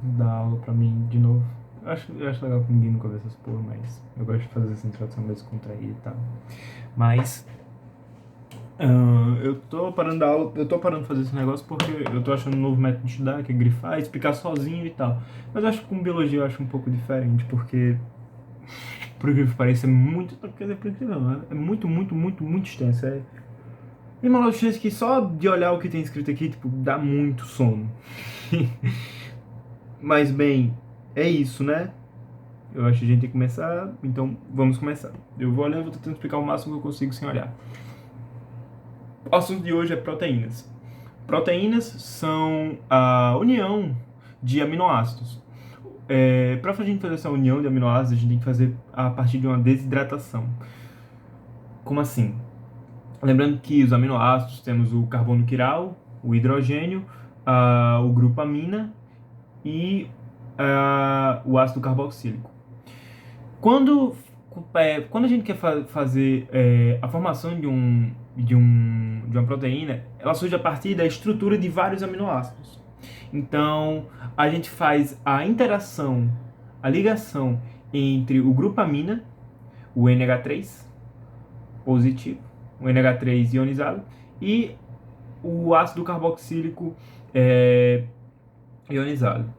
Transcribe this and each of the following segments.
dar aula pra mim de novo. Eu acho legal que ninguém nunca vê essas porra, mas eu gosto de fazer essa introdução mais descontraída e tal. Mas eu tô parando da aula, eu tô parando de fazer esse negócio porque eu tô achando um novo método de estudar, que é grifar, explicar sozinho e tal. Mas eu acho que com biologia eu acho um pouco diferente, porque por incrível que pareça é muito, quer dizer, por incrível não, é muito, muito, muito, muito extenso. Tem uma chance que só de olhar o que tem escrito aqui, tipo, dá muito sono. Mas bem, é isso, né? Eu acho que a gente tem que começar, então vamos começar. Eu vou olhando, vou tentando explicar o máximo que eu consigo sem olhar. O assunto de hoje é proteínas. Proteínas são a união de aminoácidos. Para a gente fazer essa união de aminoácidos, a gente tem que fazer a partir de uma desidratação. Como assim? Lembrando que os aminoácidos temos o carbono quiral, o hidrogênio, o grupo amina e o ácido carboxílico. Quando, quando a gente quer fazer a formação de uma proteína, ela surge a partir da estrutura de vários aminoácidos. Então, a gente faz a interação, a ligação entre o grupo amina, o NH3 positivo, o NH3 ionizado, e o ácido carboxílico é, ionizado.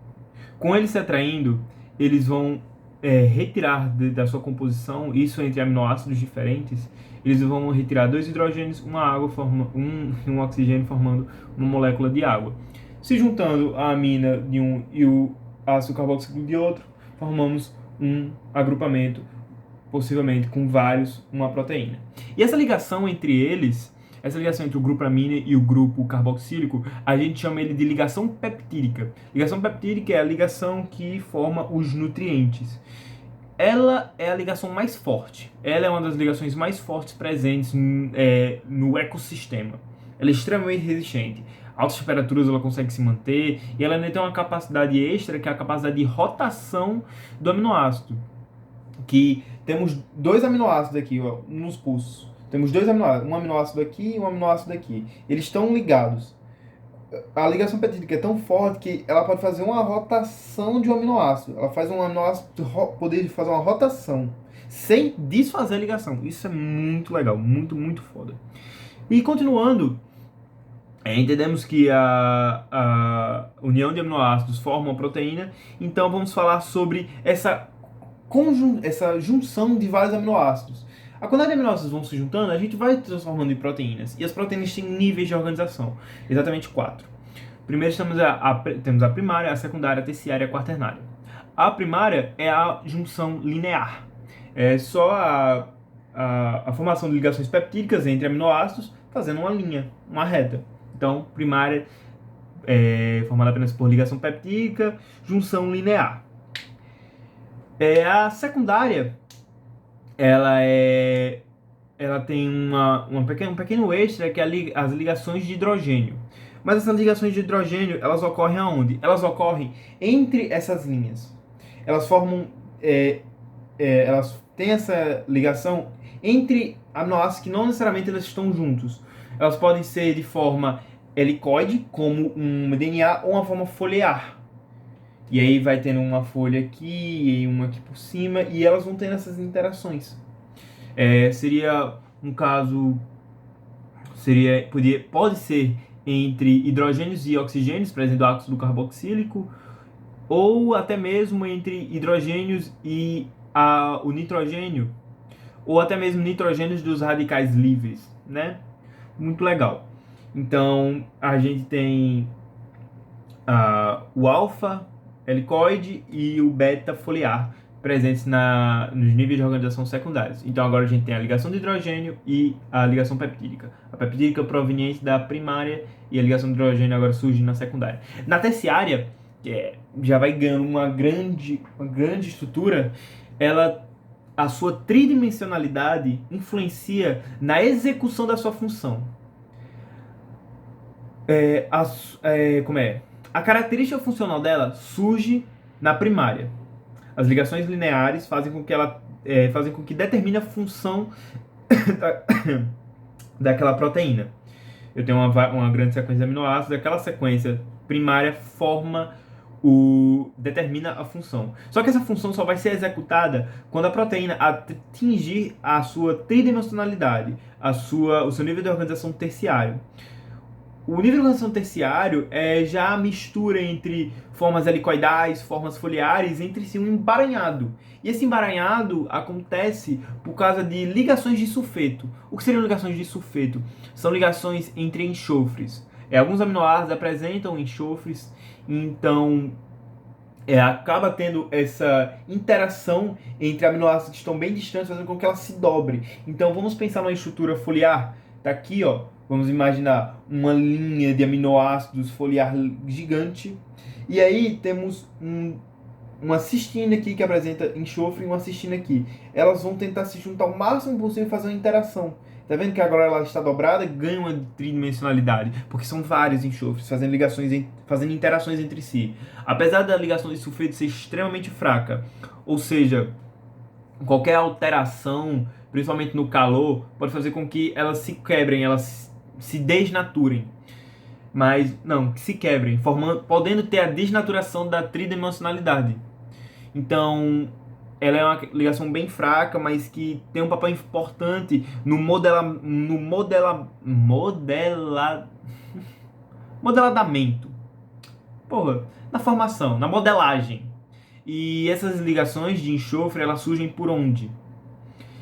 Com eles se atraindo, eles vão retirar da sua composição, isso entre aminoácidos diferentes, eles vão retirar dois hidrogênios, uma água um oxigênio formando uma molécula de água. Se juntando a amina de um e o ácido carboxílico de outro, formamos um agrupamento, possivelmente com vários, uma proteína. E essa ligação entre eles, essa ligação entre o grupo amina e o grupo carboxílico, a gente chama ele de ligação peptídica. Ligação peptídica é a ligação que forma os nutrientes. Ela é a ligação mais forte. Ela é uma das ligações mais fortes presentes no ecossistema. Ela é extremamente resistente. Altas temperaturas ela consegue se manter e ela ainda tem uma capacidade extra que é a capacidade de rotação do aminoácido, que temos dois aminoácidos aqui, ó, nos pulsos. Temos dois aminoácidos, um aminoácido aqui e um aminoácido aqui. Eles estão ligados. A ligação peptídica é tão forte que ela pode fazer uma rotação de um aminoácido. Ela faz um aminoácido poder fazer uma rotação sem desfazer a ligação. Isso é muito legal, muito, muito foda. E continuando, entendemos que a união de aminoácidos forma uma proteína, então vamos falar sobre essa junção de vários aminoácidos. A quantidade de aminoácidos vão se juntando, a gente vai transformando em proteínas. E as proteínas têm níveis de organização, exatamente quatro. Primeiro temos a primária, a secundária, a terciária e a quaternária. A primária é a junção linear. É só a formação de ligações peptídicas entre aminoácidos fazendo uma linha, uma reta. Então, primária é formada apenas por ligação peptídica, junção linear. A secundária, ela é ela tem um pequeno extra que é as ligações de hidrogênio. Mas essas ligações de hidrogênio, elas ocorrem aonde? Elas ocorrem entre essas linhas. Elas formam, elas têm essa ligação entre aminoácidos que não necessariamente elas estão juntos. Elas podem ser de forma helicoide, como um DNA, ou uma forma foliar. E aí vai tendo uma folha aqui e uma aqui por cima, e elas vão tendo essas interações. Seria um caso, pode ser entre hidrogênios e oxigênios, presente do ácido carboxílico, ou até mesmo entre hidrogênios e o nitrogênio, ou até mesmo nitrogênios dos radicais livres, né? Muito legal. Então, a gente tem o alfa helicoide e o beta foliar presentes nos níveis de organização secundários. Então agora a gente tem a ligação de hidrogênio e a ligação peptídica. A peptídica proveniente da primária e a ligação de hidrogênio agora surge na secundária. Na terciária, que já vai ganhando uma grande estrutura, a sua tridimensionalidade influencia na execução da sua função. Como é? A característica funcional dela surge na primária. As ligações lineares fazem com que determine a função da, daquela proteína. Eu tenho uma grande sequência de aminoácidos, aquela sequência primária forma determina a função. Só que essa função só vai ser executada quando a proteína atingir a sua tridimensionalidade, o seu nível de organização terciário. O nível de organização terciário é já a mistura entre formas helicoidais, formas foliares, entre si um emaranhado. E esse emaranhado acontece por causa de ligações de sulfeto. O que seriam ligações de sulfeto? São ligações entre enxofres. Alguns aminoácidos apresentam enxofres, então acaba tendo essa interação entre aminoácidos que estão bem distantes, fazendo com que ela se dobre. Então vamos pensar numa estrutura foliar. Tá aqui, ó. Vamos imaginar uma linha de aminoácidos foliar gigante. E aí temos uma cistina aqui que apresenta enxofre e uma cistina aqui. Elas vão tentar se juntar o máximo possível e fazer uma interação. Tá vendo que agora ela está dobrada, ganha uma tridimensionalidade, porque são vários enxofres fazendo ligações, fazendo interações entre si. Apesar da ligação de sulfeto ser extremamente fraca, ou seja, qualquer alteração, principalmente no calor, pode fazer com que elas se quebrem, elas se desnaturem. Mas não, que se quebrem, podendo ter a desnaturação da tridimensionalidade. Então, ela é uma ligação bem fraca, mas que tem um papel importante no modelamento. Na formação, na modelagem. E essas ligações de enxofre, elas surgem por onde?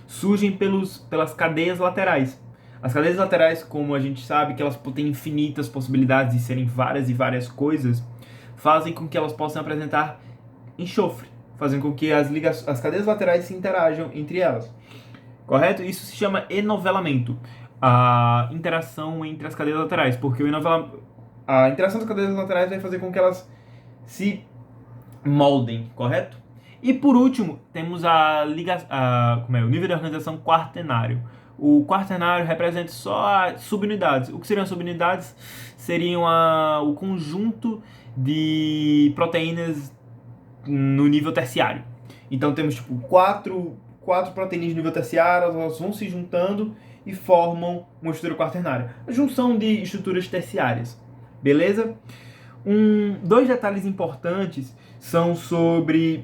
Surgem pelas cadeias laterais. As cadeias laterais, como a gente sabe, que elas têm infinitas possibilidades de serem várias e várias coisas, fazem com que elas possam apresentar enxofre, fazendo com que as cadeias laterais se interajam entre elas. Correto? Isso se chama enovelamento. A interação entre as cadeias laterais, porque a interação das cadeias laterais vai fazer com que elas se moldem, correto? E por último, temos o nível de organização quaternário. O quaternário representa só as subunidades. O que seriam as subunidades? Seriam o conjunto de proteínas no nível terciário. Então temos tipo quatro proteínas de nível terciário, elas vão se juntando e formam uma estrutura quaternária. A junção de estruturas terciárias. Beleza? Dois detalhes importantes são sobre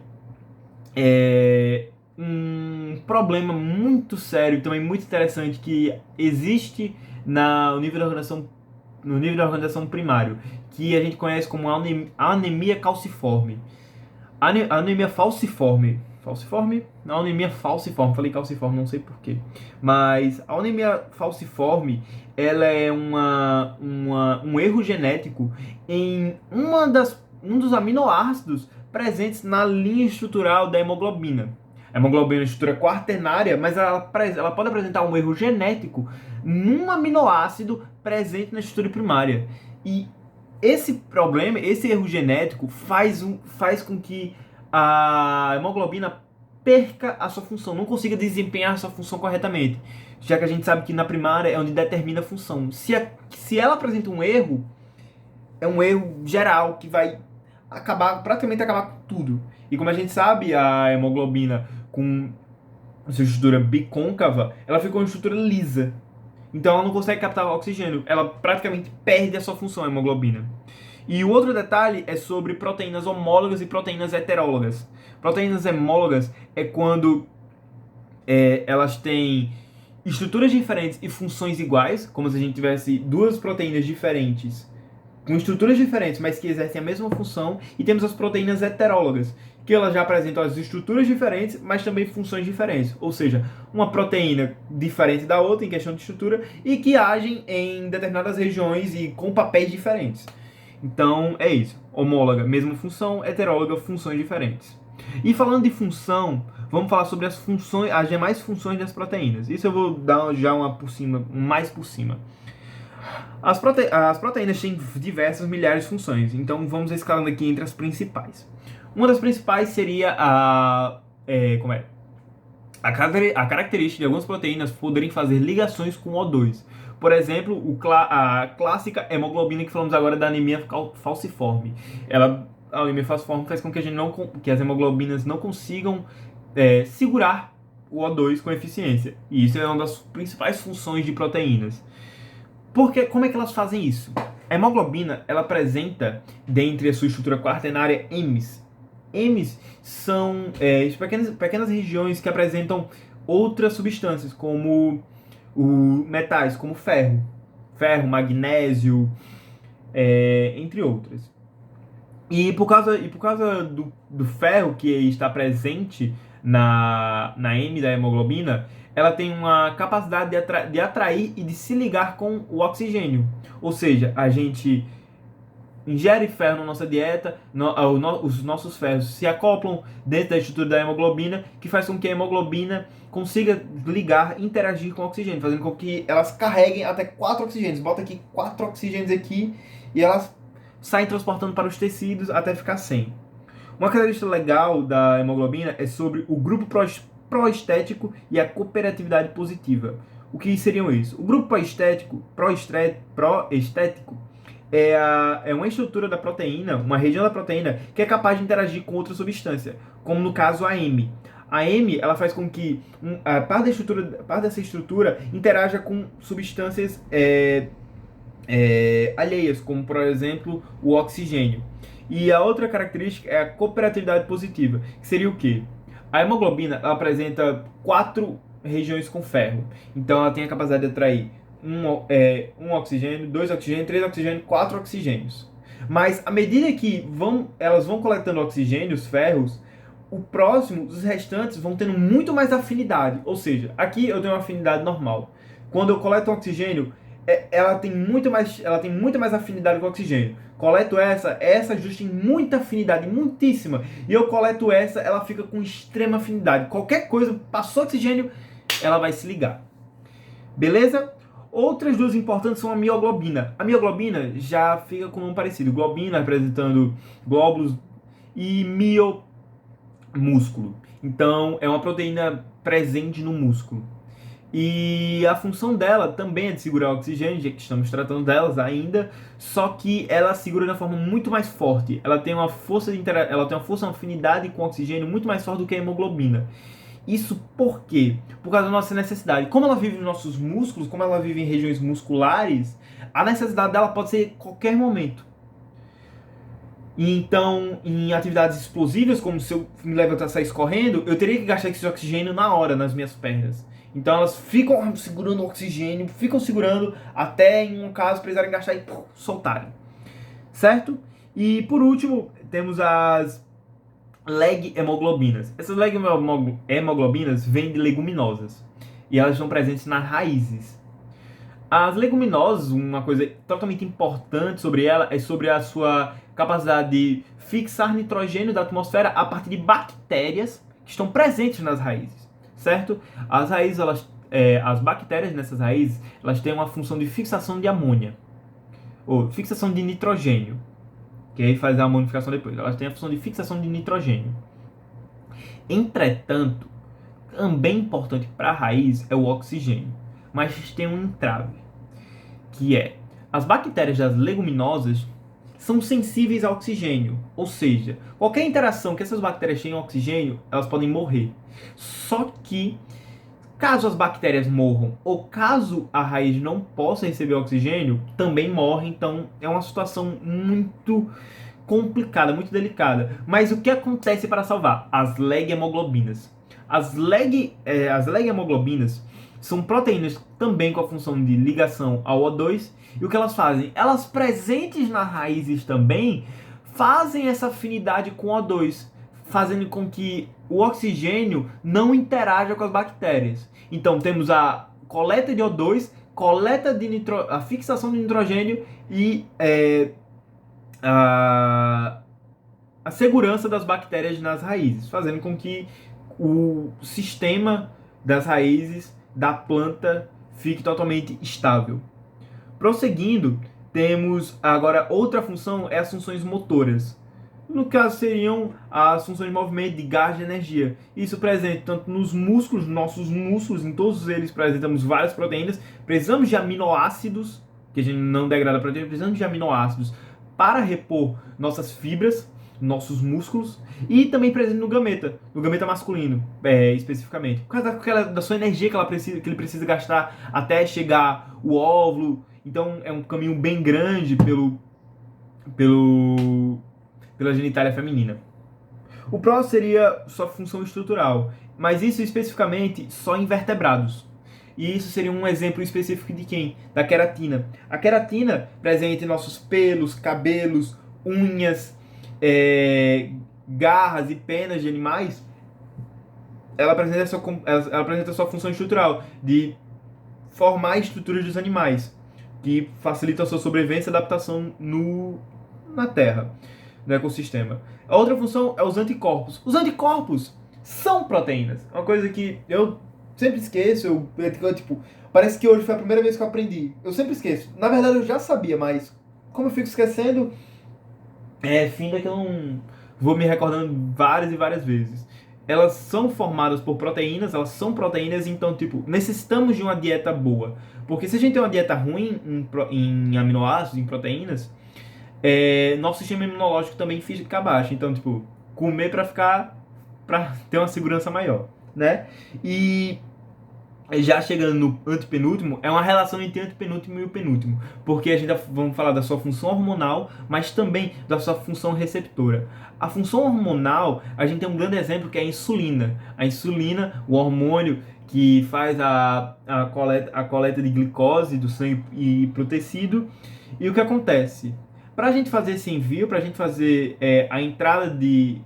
um problema muito sério e também muito interessante que existe no nível de organização primário, que a gente conhece como anemia calciforme. A anemia falciforme. Não, anemia falciforme. Falei calciforme, não sei porquê. Mas a anemia falciforme, ela é um erro genético em um dos aminoácidos presentes na linha estrutural da hemoglobina. A hemoglobina é uma estrutura quaternária, mas ela pode apresentar um erro genético num aminoácido presente na estrutura primária. E esse problema, esse erro genético, faz com que a hemoglobina perca a sua função, não consiga desempenhar a sua função corretamente. Já que a gente sabe que na primária é onde determina a função. Se ela apresenta um erro, é um erro geral que vai praticamente acabar com tudo. E como a gente sabe, a hemoglobina com sua estrutura bicôncava, ela fica uma estrutura lisa. Então ela não consegue captar oxigênio. Ela praticamente perde a sua função, a hemoglobina. E o outro detalhe é sobre proteínas homólogas e proteínas heterólogas. Proteínas homólogas é quando elas têm estruturas diferentes e funções iguais, como se a gente tivesse duas proteínas diferentes com estruturas diferentes, mas que exercem a mesma função. E temos as proteínas heterólogas, que elas já apresentam as estruturas diferentes, mas também funções diferentes. Ou seja, uma proteína diferente da outra em questão de estrutura e que agem em determinadas regiões e com papéis diferentes. Então, é isso. Homóloga, mesma função. Heteróloga, funções diferentes. E falando de função, vamos falar sobre as demais funções das proteínas. Isso eu vou dar já mais por cima. As proteínas têm diversas milhares de funções, então vamos escalando aqui entre as principais. Uma das principais seria a característica de algumas proteínas poderem fazer ligações com O2. Por exemplo, a clássica hemoglobina que falamos agora da anemia falciforme. A anemia falciforme faz com que as hemoglobinas não consigam segurar o O2 com eficiência. E isso é uma das principais funções de proteínas. Como é que elas fazem isso? A hemoglobina, ela apresenta, dentre a sua estrutura quaternária, M's. M's são pequenas regiões que apresentam outras substâncias, como metais, como magnésio, entre outras. E por causa do ferro que está presente na M da hemoglobina, ela tem uma capacidade de atrair e de se ligar com o oxigênio. Ou seja, a gente ingere ferro na nossa dieta, os nossos ferros se acoplam dentro da estrutura da hemoglobina, que faz com que a hemoglobina consiga ligar, interagir com o oxigênio, fazendo com que elas carreguem até 4 oxigênios. Bota aqui 4 oxigênios aqui e elas saem transportando para os tecidos até ficar 100. Uma característica legal da hemoglobina é sobre o grupo proestético e a cooperatividade positiva. O que seriam isso? O grupo proestético é uma estrutura da proteína, uma região da proteína que é capaz de interagir com outra substância, como no caso a M. A M, ela faz com que parte dessa estrutura interaja com substâncias alheias, como por exemplo o oxigênio. E a outra característica é a cooperatividade positiva, que seria o quê? A hemoglobina ela apresenta 4 regiões com ferro, então ela tem a capacidade de atrair um oxigênio, 2 oxigênios, 3 oxigênios, 4 oxigênios. Mas à medida que elas vão coletando oxigênio, os ferros, os restantes vão tendo muito mais afinidade. Ou seja, aqui eu tenho uma afinidade normal. Quando eu coleto um oxigênio, ela tem muito mais afinidade com o oxigênio. Coleto essa justa tem muita afinidade, muitíssima. E eu coleto ela fica com extrema afinidade. Qualquer coisa, passou oxigênio, ela vai se ligar. Beleza? Outras duas importantes são a mioglobina. A mioglobina já fica com um nome parecido. Globina representando glóbulos e músculo. Então, é uma proteína presente no músculo. E a função dela também é de segurar o oxigênio, já que estamos tratando delas ainda, só que ela segura de uma forma muito mais forte. Ela tem uma uma afinidade com o oxigênio muito mais forte do que a hemoglobina. Isso por quê? Por causa da nossa necessidade. Como ela vive nos nossos músculos, como ela vive em regiões musculares, a necessidade dela pode ser em qualquer momento. Então, em atividades explosivas, como se eu me levantar e sair correndo, eu teria que gastar esse oxigênio na hora nas minhas pernas. Então elas ficam segurando o oxigênio, ficam segurando até em um caso precisarem gastar e soltarem. Certo? E por último, temos as leg hemoglobinas. Essas leg hemoglobinas vêm de leguminosas e elas estão presentes nas raízes. As leguminosas, uma coisa totalmente importante sobre ela é sobre a sua capacidade de fixar nitrogênio da atmosfera a partir de bactérias que estão presentes nas raízes, certo? As raízes, as bactérias nessas raízes, elas têm uma função de fixação de amônia ou fixação de nitrogênio, que aí faz a amonificação depois. Elas têm a função de fixação de nitrogênio. Entretanto, também importante para a raiz é o oxigênio, mas tem um entrave, que é as bactérias das leguminosas são sensíveis ao oxigênio, ou seja, qualquer interação que essas bactérias tenham oxigênio, elas podem morrer. Só que, caso as bactérias morram, ou caso a raiz não possa receber oxigênio, também morre, então é uma situação muito complicada, muito delicada. Mas o que acontece para salvar? As leg hemoglobinas. As leg hemoglobinas são proteínas também com a função de ligação ao O2. E o que elas fazem? Elas presentes nas raízes também fazem essa afinidade com o O2, fazendo com que o oxigênio não interaja com as bactérias. Então temos a coleta de O2, a fixação de nitrogênio e a segurança das bactérias nas raízes, fazendo com que o sistema das raízes da planta fique totalmente estável. Prosseguindo, temos agora outra função, é as funções motoras. No caso, seriam as funções de movimento, de gás, de energia. Isso presente tanto nos músculos, nossos músculos, em todos eles apresentamos várias proteínas. Precisamos de aminoácidos, que a gente não degrada a proteína, precisamos de aminoácidos para repor nossas fibras, nossos músculos, e também presente no gameta masculino, especificamente. Por causa da sua energia que ele precisa gastar até chegar o óvulo Então é um caminho bem grande pela genitália feminina. O próximo seria sua função estrutural, mas isso especificamente só em vertebrados. E isso seria um exemplo específico de quem? Da queratina. A queratina, presente em nossos pelos, cabelos, unhas, garras e penas de animais, ela apresenta a sua função estrutural de formar estruturas dos animais, que facilitam a sua sobrevivência e adaptação na Terra, no ecossistema. A outra função é os anticorpos. Os anticorpos são proteínas. É uma coisa que eu sempre esqueço. Tipo, parece que hoje foi a primeira vez que eu aprendi. Eu sempre esqueço. Na verdade, eu já sabia, mas como eu fico esquecendo, finda que eu não vou me recordando várias e várias vezes. Elas são formadas por proteínas, elas são proteínas, então, tipo, necessitamos de uma dieta boa. Porque se a gente tem uma dieta ruim em aminoácidos, em proteínas, nosso sistema imunológico também fica baixo. Então, tipo, comer para ter uma segurança maior, né? E já chegando no antepenúltimo, é uma relação entre antepenúltimo e o penúltimo, porque a gente vamos falar da sua função hormonal, mas também da sua função receptora. A função hormonal, a gente tem um grande exemplo que é a insulina. A insulina, o hormônio que faz a coleta de glicose do sangue e pro tecido. E o que acontece? Para a gente fazer esse envio, para a gente fazer a entrada de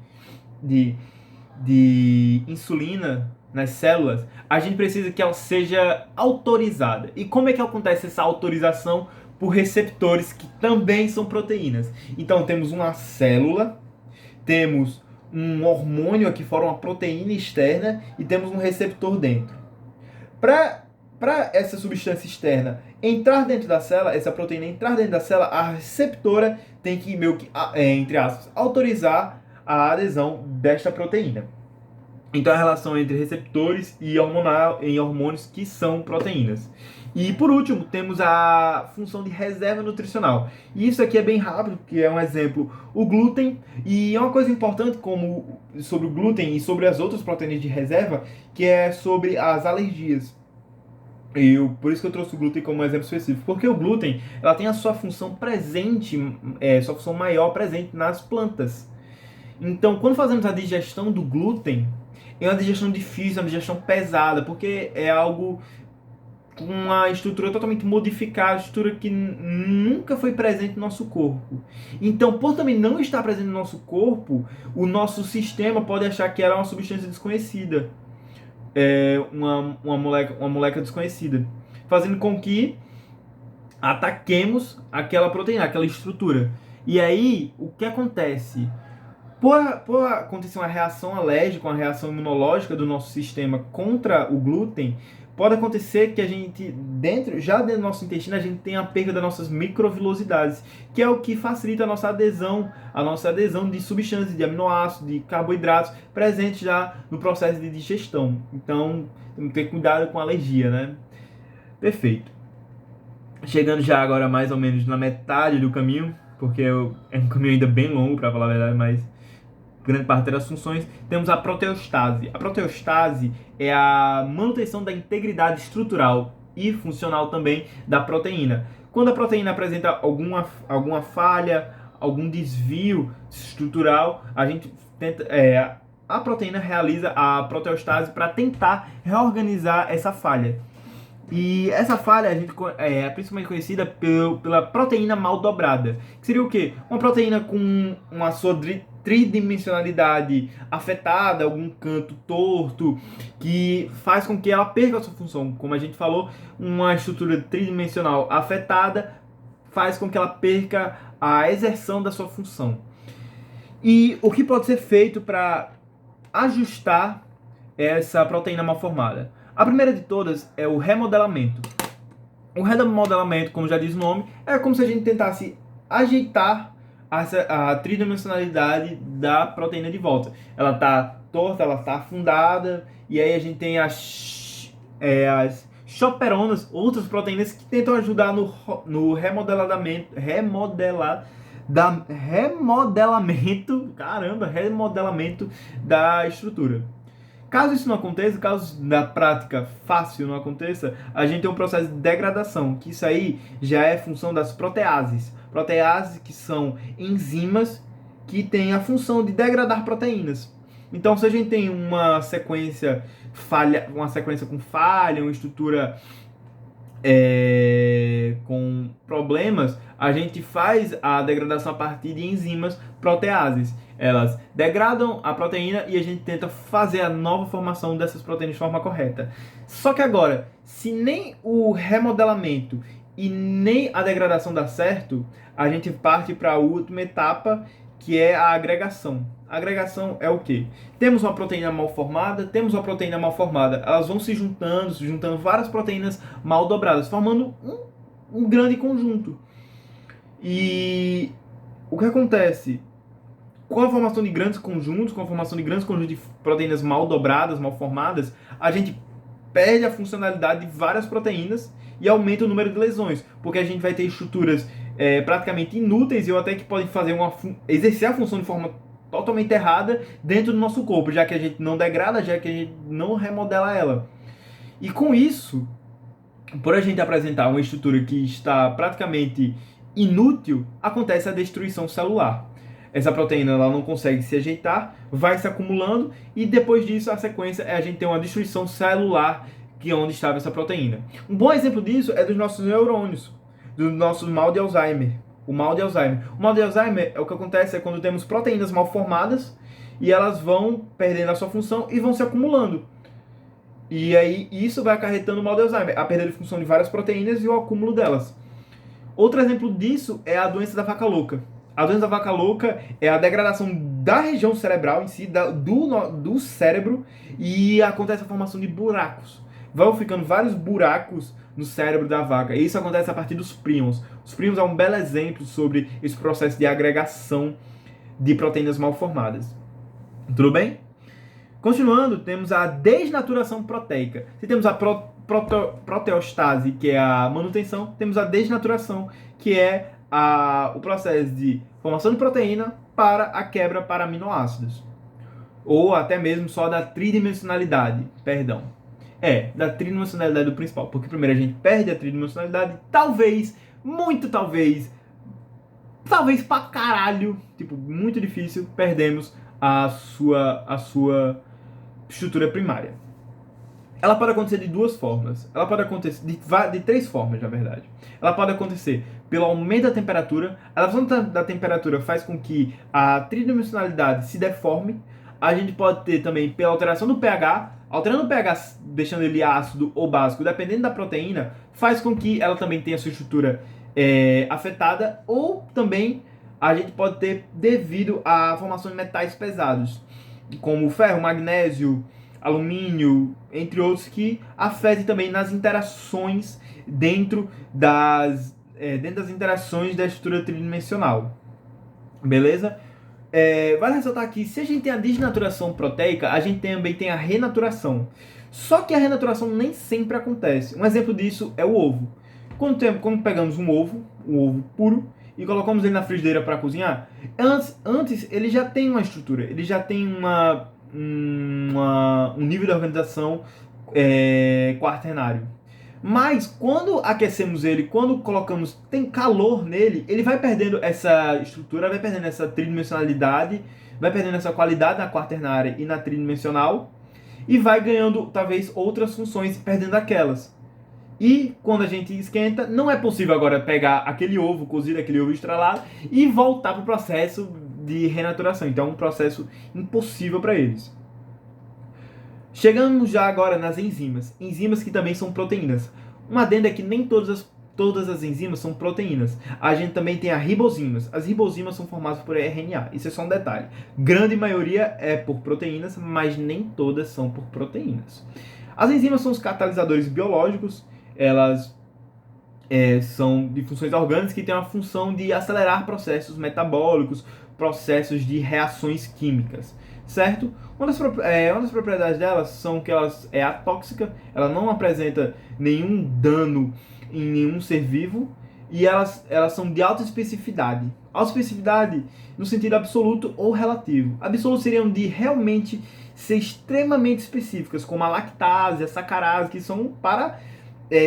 insulina nas células, a gente precisa que ela seja autorizada. E como é que acontece essa autorização? Por receptores que também são proteínas. Então temos uma célula, temos um hormônio aqui fora, uma proteína externa, e temos um receptor dentro. Para essa substância externa entrar dentro da célula, essa proteína entrar dentro da célula, a receptora tem que, meio que, entre aspas, autorizar a adesão desta proteína. Então a relação entre receptores e hormônios que são proteínas. E por último, temos a função de reserva nutricional. E isso aqui é bem rápido, porque é um exemplo, o glúten. E é uma coisa importante sobre o glúten e sobre as outras proteínas de reserva, que é sobre as alergias. Por isso que eu trouxe o glúten como um exemplo específico, porque o glúten ela tem a sua função presente, sua função maior presente nas plantas. Então, quando fazemos a digestão do glúten, é uma digestão difícil, uma digestão pesada, porque é algo com uma estrutura totalmente modificada, estrutura que nunca foi presente no nosso corpo. Então, por também não estar presente no nosso corpo, o nosso sistema pode achar que ela é uma substância desconhecida, uma molécula desconhecida, fazendo com que ataquemos aquela proteína, aquela estrutura. E aí, o que acontece? Por acontecer uma reação alérgica, uma reação imunológica do nosso sistema contra o glúten, pode acontecer que a gente, já dentro do nosso intestino, a gente tenha a perda das nossas microvilosidades, que é o que facilita a nossa adesão de substâncias, de aminoácidos, de carboidratos, presentes já no processo de digestão. Então, temos que ter cuidado com a alergia, né? Perfeito. Chegando já agora mais ou menos na metade do caminho, porque é um caminho ainda bem longo, para falar a verdade, mas grande parte das funções, temos a proteostase. A proteostase é a manutenção da integridade estrutural e funcional também da proteína. Quando a proteína apresenta alguma falha, algum desvio estrutural, a gente tenta, a proteína realiza a proteostase para tentar reorganizar essa falha. E essa falha é principalmente conhecida pela proteína mal dobrada. Que seria o quê? Uma proteína com uma sua tridimensionalidade afetada, algum canto torto, que faz com que ela perca a sua função. Como a gente falou, uma estrutura tridimensional afetada faz com que ela perca a exerção da sua função. E o que pode ser feito para ajustar essa proteína mal formada? A primeira de todas é o remodelamento. O remodelamento, como já diz o nome, é como se a gente tentasse ajeitar a tridimensionalidade da proteína de volta. Ela está torta, ela está afundada, e aí a gente tem as chaperonas, outras proteínas que tentam ajudar no remodelamento da estrutura. Caso isso não aconteça, caso na prática fácil não aconteça, a gente tem um processo de degradação, que isso aí já é função das proteases. Proteases que são enzimas que têm a função de degradar proteínas. Então, se a gente tem uma sequência com falha, uma estrutura com problemas, a gente faz a degradação a partir de enzimas proteases. Elas degradam a proteína e a gente tenta fazer a nova formação dessas proteínas de forma correta. Só que agora, se nem o remodelamento e nem a degradação dá certo, a gente parte para a última etapa, que é a agregação. A agregação é o quê? Temos uma proteína mal formada, elas vão se juntando várias proteínas mal dobradas, formando um grande conjunto. E o que acontece? Com a formação de grandes conjuntos, de proteínas mal dobradas, mal formadas, a gente perde a funcionalidade de várias proteínas e aumenta o número de lesões, porque a gente vai ter estruturas praticamente inúteis ou até que podem exercer a função de forma totalmente errada dentro do nosso corpo, já que a gente não degrada, já que a gente não remodela ela. E com isso, por a gente apresentar uma estrutura que está praticamente inútil, acontece a destruição celular. Essa proteína ela não consegue se ajeitar, vai se acumulando e depois disso a sequência é a gente ter uma destruição celular que é onde estava essa proteína. Um bom exemplo disso é dos nossos neurônios, do nosso mal de Alzheimer. O mal de Alzheimer. O mal de Alzheimer é o que acontece quando temos proteínas mal formadas e elas vão perdendo a sua função e vão se acumulando. E aí isso vai acarretando o mal de Alzheimer, a perda de função de várias proteínas e o acúmulo delas. Outro exemplo disso é a doença da vaca louca. A doença da vaca louca é a degradação da região cerebral em si, do cérebro, e acontece a formação de buracos. Vão ficando vários buracos no cérebro da vaca. E isso acontece a partir dos prions. Os prions é um belo exemplo sobre esse processo de agregação de proteínas mal formadas. Tudo bem? Continuando, temos a desnaturação proteica. Se temos a proteostase, que é a manutenção, temos a desnaturação, que é o processo de formação de proteína para a quebra para aminoácidos. Ou até mesmo só da tridimensionalidade, da tridimensionalidade do principal. Porque primeiro a gente perde a tridimensionalidade, talvez, muito talvez pra caralho, muito difícil, perdemos a sua estrutura primária. Ela pode acontecer de duas formas. Ela pode acontecer de três formas, na verdade. Ela pode acontecer pelo aumento da temperatura. A elevação da temperatura faz com que a tridimensionalidade se deforme. A gente pode ter também pela alteração do pH. Alterando o pH, deixando ele ácido ou básico, dependendo da proteína, faz com que ela também tenha sua estrutura afetada. Ou também a gente pode ter devido à formação de metais pesados, como ferro, magnésio, alumínio, entre outros, que afetem também nas interações dentro das interações da estrutura tridimensional. Beleza? Vale ressaltar aqui, se a gente tem a desnaturação proteica, a gente também tem a renaturação. Só que a renaturação nem sempre acontece. Um exemplo disso é o ovo. Quando pegamos um ovo puro, e colocamos ele na frigideira para cozinhar, antes ele já tem uma estrutura, ele já tem um nível de organização quaternário. Mas quando aquecemos ele, quando tem calor nele, ele vai perdendo essa estrutura, vai perdendo essa tridimensionalidade, vai perdendo essa qualidade na quaternária e na tridimensional, e vai ganhando talvez outras funções, perdendo aquelas. E quando a gente esquenta, não é possível agora pegar aquele ovo cozido, aquele ovo estrelado e voltar para o processo de renaturação. Então é um processo impossível para eles. Chegamos já agora nas enzimas. Enzimas que também são proteínas. Uma adenda é que nem todas as enzimas são proteínas. A gente também tem as ribozimas. As ribozimas são formadas por RNA. Isso é só um detalhe. Grande maioria é por proteínas, mas nem todas são por proteínas. As enzimas são os catalisadores biológicos. Elas são de funções orgânicas que têm a função de acelerar processos metabólicos, processos de reações químicas, certo? Uma das propriedades delas são que elas é atóxica, ela não apresenta nenhum dano em nenhum ser vivo e elas são de alta especificidade. Alta especificidade no sentido absoluto ou relativo. Absoluto seriam de realmente ser extremamente específicas, como a lactase, a sacarase, que são para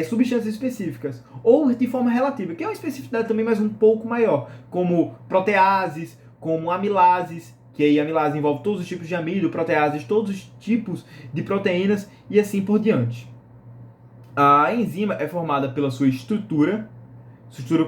substâncias específicas, ou de forma relativa, que é uma especificidade também, mas um pouco maior, como proteases, como amilases, que aí a amilase envolve todos os tipos de amido, proteases, todos os tipos de proteínas e assim por diante. A enzima é formada pela sua estrutura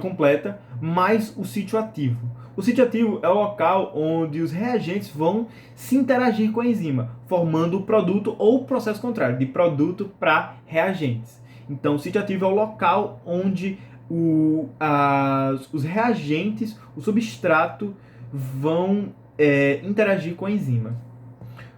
completa, mais o sítio ativo. O sítio ativo é o local onde os reagentes vão se interagir com a enzima, formando o produto ou o processo contrário, de produto para reagentes. Então, o sítio ativo é o local onde os reagentes, o substrato, vão interagir com a enzima.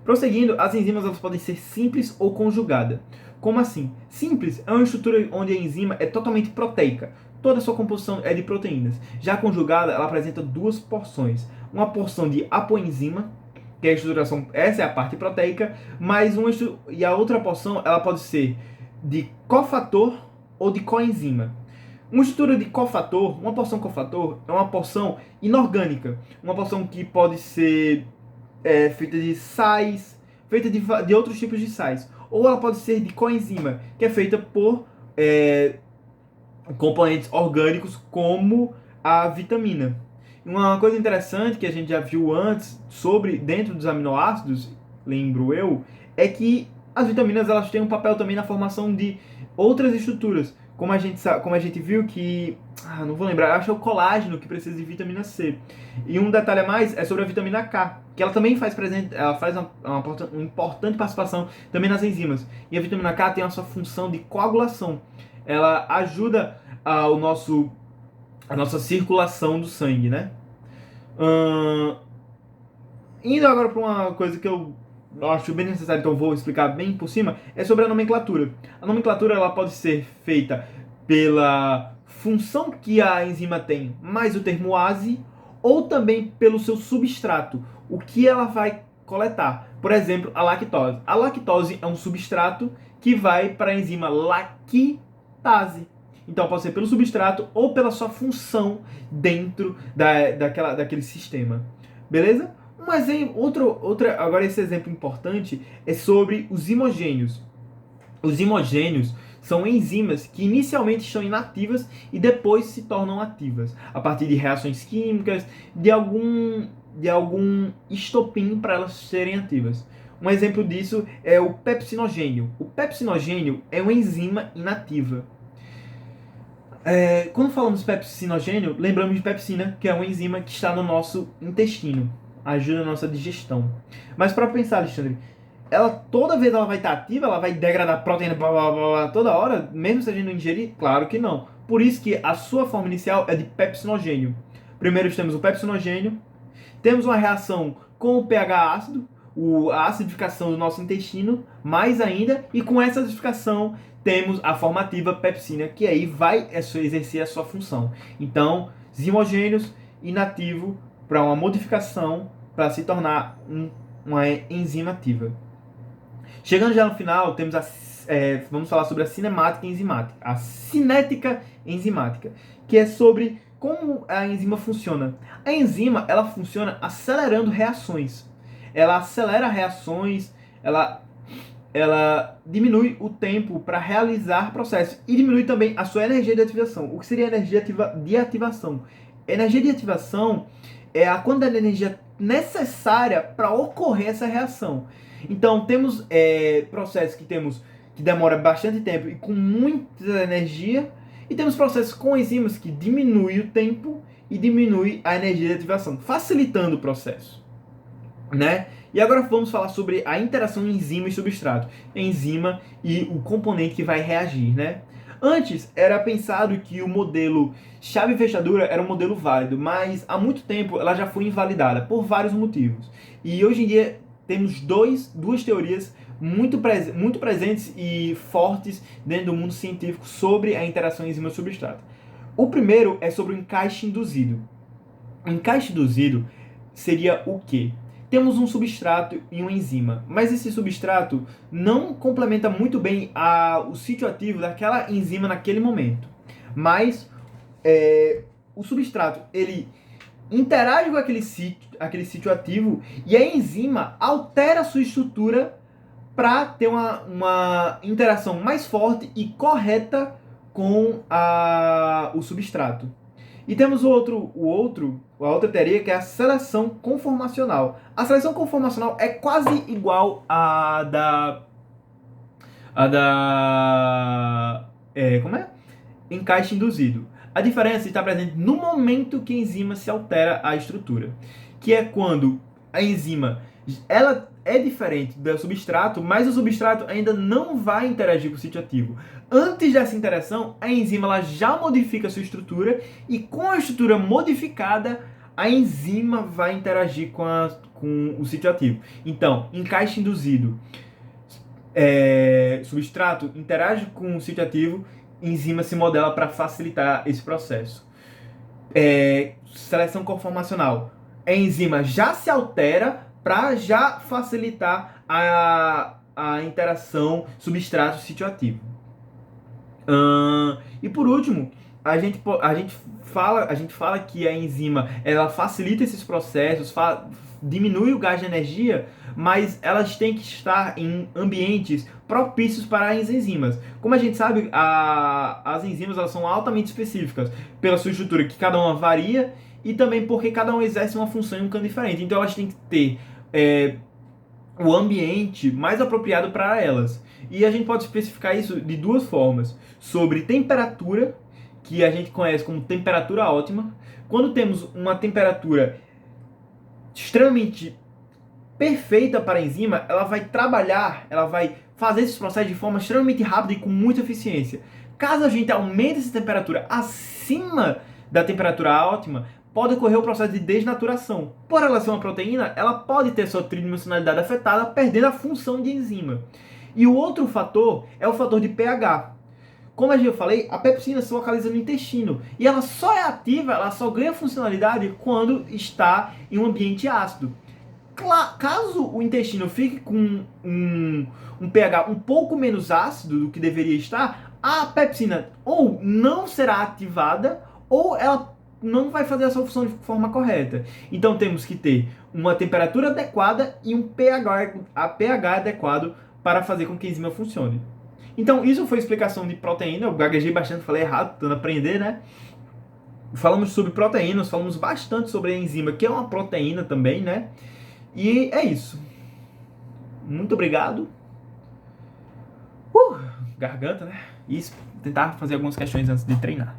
Prosseguindo, as enzimas elas podem ser simples ou conjugada. Como assim? Simples é uma estrutura onde a enzima é totalmente proteica. Toda a sua composição é de proteínas. Já conjugada, ela apresenta duas porções. Uma porção de apoenzima, que é a estruturação, essa é a parte proteica, e a outra porção ela pode ser de cofator ou de coenzima. Uma estrutura de cofator, uma porção cofator, é uma porção inorgânica. Uma porção que pode ser feita de sais, feita de outros tipos de sais. Ou ela pode ser de coenzima, que é feita por componentes orgânicos como a vitamina. Uma coisa interessante que a gente já viu antes sobre dentro dos aminoácidos, lembro eu, é que as vitaminas elas têm um papel também na formação de outras estruturas. Como a gente viu que, não vou lembrar, acho que é o colágeno que precisa de vitamina C. E um detalhe a mais é sobre a vitamina K, que ela também faz uma importante participação também nas enzimas. E a vitamina K tem a sua função de coagulação. Ela ajuda a nossa circulação do sangue, né? Indo agora para uma coisa que eu acho bem necessário, então eu vou explicar bem por cima, é sobre a nomenclatura. A nomenclatura ela pode ser feita pela função que a enzima tem, mais o termo ase, ou também pelo seu substrato, o que ela vai coletar. Por exemplo, a lactose. A lactose é um substrato que vai para a enzima lactase. Então pode ser pelo substrato ou pela sua função dentro daquele sistema. Beleza? Mas agora esse exemplo importante é sobre os imogênios. Os imogênios são enzimas que inicialmente estão inativas e depois se tornam ativas, a partir de reações químicas, de algum estopim para elas serem ativas. Um exemplo disso é o pepsinogênio. O pepsinogênio é uma enzima inativa. Quando falamos de pepsinogênio, lembramos de pepsina, que é uma enzima que está no nosso intestino, ajuda na nossa digestão. Mas para pensar, Alexandre, toda vez ela vai estar ativa, ela vai degradar proteína toda hora, mesmo se a gente não ingerir? Claro que não. Por isso que a sua forma inicial é de pepsinogênio. Primeiro temos o pepsinogênio, temos uma reação com o pH ácido, a acidificação do nosso intestino, mais ainda, e com essa acidificação temos a formativa pepsina, que aí vai exercer a sua função. Então, zimogênios inativo para uma modificação para se tornar uma enzima ativa. Chegando já no final, temos vamos falar sobre a cinemática enzimática, a cinética enzimática, que é sobre como a enzima funciona. A enzima ela funciona acelerando reações. Ela acelera reações, ela diminui o tempo para realizar processos e diminui também a sua energia de ativação. O que seria a energia de ativação? Energia de ativação é a quantidade de energia necessária para ocorrer essa reação. Então, temos processos que demoram bastante tempo e com muita energia, e temos processos com enzimas que diminuem o tempo e diminuem a energia de ativação, facilitando o processo, né? E agora vamos falar sobre a interação enzima e substrato, enzima e o componente que vai reagir, né? Antes era pensado que o modelo chave e fechadura era um modelo válido, mas há muito tempo ela já foi invalidada por vários motivos. E hoje em dia temos duas teorias muito presentes e fortes dentro do mundo científico sobre a interação enzima-substrato. O primeiro é sobre o encaixe induzido. O encaixe induzido seria o quê? Temos um substrato e uma enzima, mas esse substrato não complementa muito bem o sítio ativo daquela enzima naquele momento. Mas o substrato, ele interage com aquele sítio ativo e a enzima altera a sua estrutura para ter uma interação mais forte e correta com o substrato. E temos a outra teoria, que é a seleção conformacional. A seleção conformacional é quase igual como é? Encaixe induzido. A diferença está presente no momento que a enzima se altera a estrutura, que é quando a enzima ela é diferente do substrato, mas o substrato ainda não vai interagir com o sítio ativo. Antes dessa interação, a enzima ela já modifica a sua estrutura e com a estrutura modificada, a enzima vai interagir com o sítio ativo. Então, encaixe induzido. Substrato interage com o sítio ativo, enzima se modela para facilitar esse processo. Seleção conformacional. A enzima já se altera para já facilitar a interação substrato-sítio ativo. E por último, a gente fala que a enzima ela facilita esses processos, diminui o gasto de energia, mas elas têm que estar em ambientes propícios para as enzimas. Como a gente sabe, as enzimas elas são altamente específicas pela sua estrutura, que cada uma varia, e também porque cada uma exerce uma função em um canto diferente. Então elas têm que ter o ambiente mais apropriado para elas. E a gente pode especificar isso de duas formas. Sobre temperatura, que a gente conhece como temperatura ótima. Quando temos uma temperatura extremamente perfeita para a enzima, ela vai trabalhar, ela vai fazer esses processos de forma extremamente rápida e com muita eficiência. Caso a gente aumente essa temperatura acima da temperatura ótima, pode ocorrer o processo de desnaturação. Por ela ser uma proteína, ela pode ter sua tridimensionalidade afetada, perdendo a função de enzima. E o outro fator é o fator de pH. Como eu falei, a pepsina se localiza no intestino e ela só é ativa, ela só ganha funcionalidade quando está em um ambiente ácido. Caso o intestino fique com um pH um pouco menos ácido do que deveria estar, a pepsina ou não será ativada ou ela não vai fazer a sua função de forma correta. Então temos que ter uma temperatura adequada e um pH adequado para fazer com que a enzima funcione. Então isso foi a explicação de proteína. Eu gaguejei bastante, falei errado, tentando aprender, né? Falamos sobre proteínas, falamos bastante sobre a enzima, que é uma proteína também, né? E é isso. Muito obrigado. Garganta, né? E tentar fazer algumas questões antes de treinar.